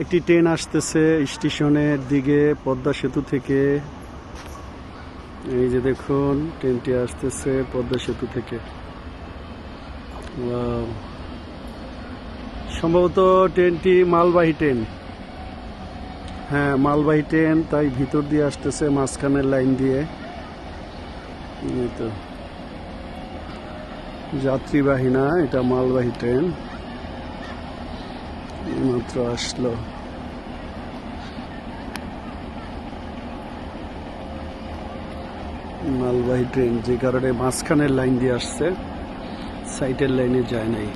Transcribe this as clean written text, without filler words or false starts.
একটি ট্রেন আসতেছে স্টেশনের দিকে পদ্মা সেতু থেকে। এই যে দেখুন ট্রেনটি আসতেছে পদ্মা সেতু থেকে। ওয়াও, সম্ভবত ট্রেনটি মালবাহী ট্রেন। হ্যাঁ, মালবাহী ট্রেন, তাই ভিতর দিয়ে আসতেছে মাঝখানের লাইন দিয়ে। এই তো যাত্রীবাহী না, এটা মালবাহী ট্রেন। মাত্র আসলো। মালবাহী ট্রেন যে কারণে মাঝখানের লাইন দিয়ে আসছে, সাইটের লাইনে যায় নাই।